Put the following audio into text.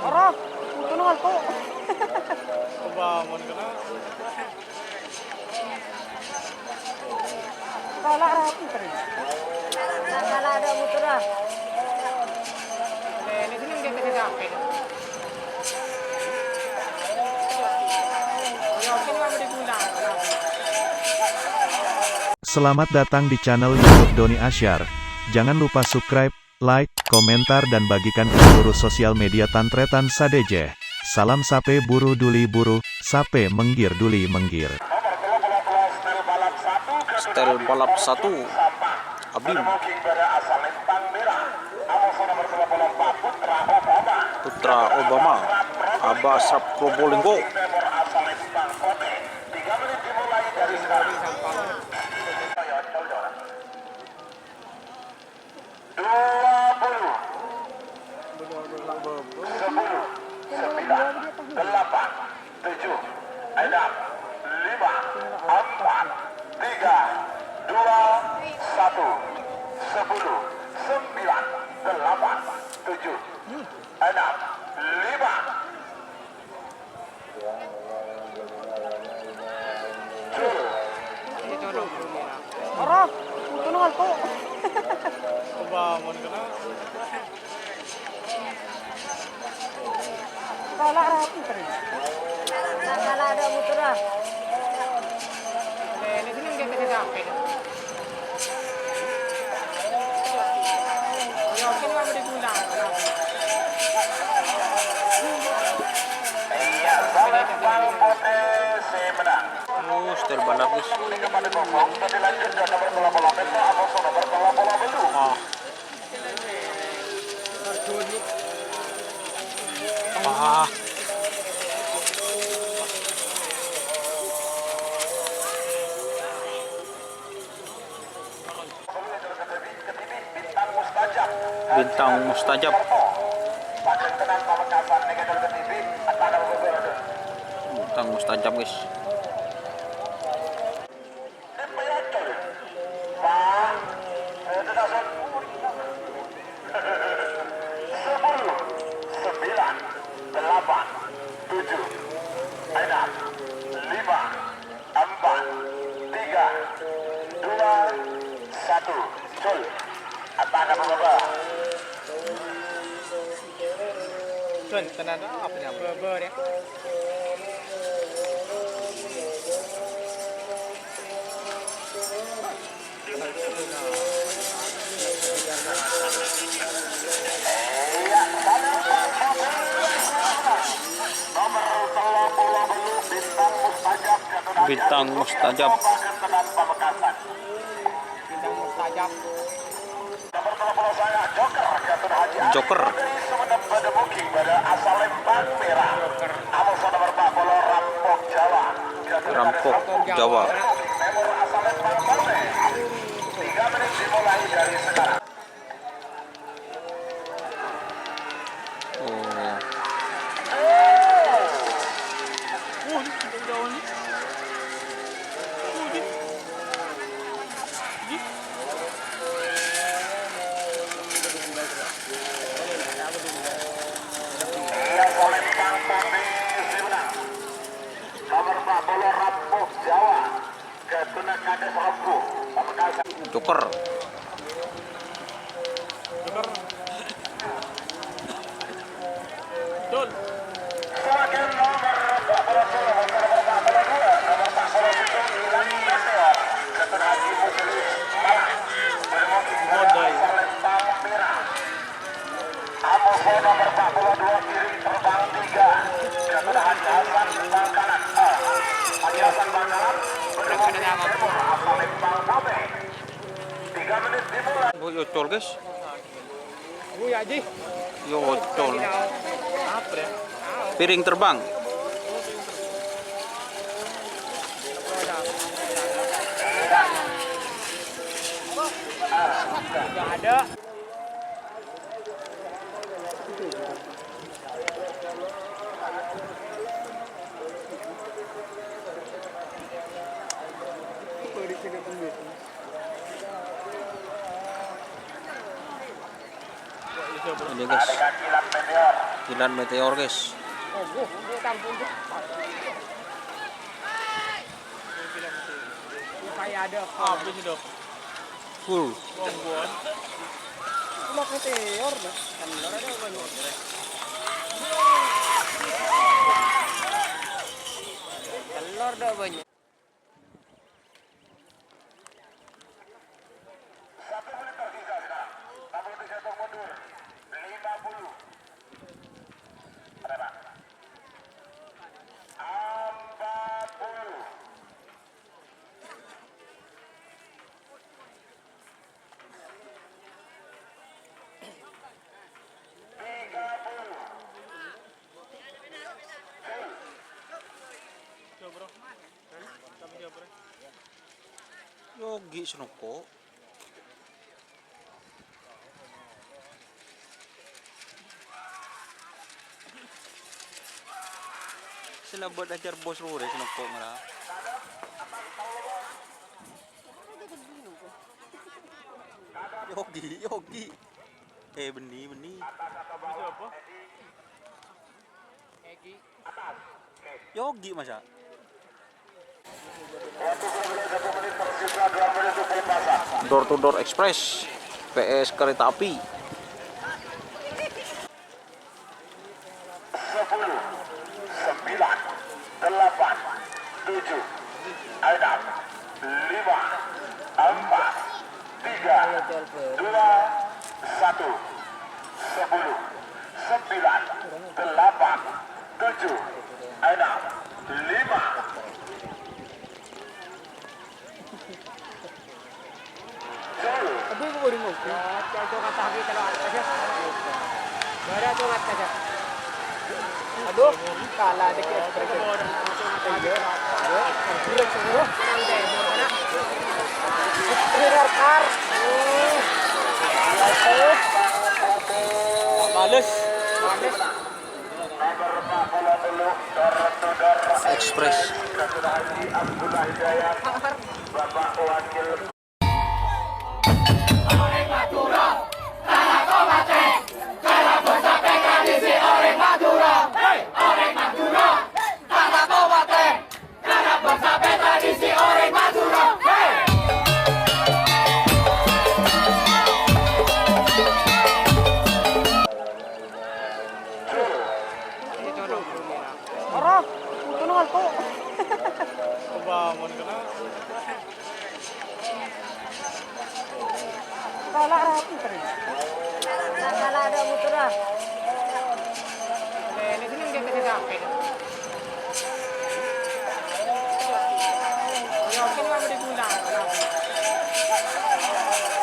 Arah, ito na to. Bangun ka na. Kala rapi pa rin. Kala ada motor lah. Ini sini dia tadi sampai. Yakin mau dipulang. Selamat datang di channel YouTube Doni Asyar. Jangan lupa subscribe, like, komentar dan bagikan ke seluruh sosial media Tantretan Sadejeh. Salam sape buru duli buru, sape menggir duli menggir. Setel balap 1 Abim Putra Obama Aba Asraf Probolinggo. Arah, ito na to. Bangun ka na. Kala rapi pa rin. Kala ada motor lah. Ini sini dia tadi sampai. Yakin mau dipulang. Setel balap guys. Ah. Bintang Mustajab. Bintang Mustajab guys. Tuan, tenang apa ni? Ber dia. Bintang Mustajab. Bintang mustajab. Joker. Rampok Jawa. Joker. Betul. Oh, yocol guys. Bu Haji. Yocol. Apa dia? Piring terbang. Enggak ada. Ini guys. Kilat meteor guys. Kampung tuh. Kayak ada habis dong. Full. Bombon. Cuma meteor dah. Kan ada banyak. Telur dah banyak. Yogi senoko. Sila buat ajar bos lu deh senoko malah. Yogi. Benih. Yogi masa. Door to door express. PS kereta api. 10, 9, 8, 7, 6, 5, 4, 3, 2, 1. 10, 9, 8, 7, 6, 5. Aduh, gue bingung. Coba kata lagi kalau ada aja. Baru tuh kata aja. Aduh, kalah dikit. Bulat semua. Kar. Males. Express. Bapak Wakil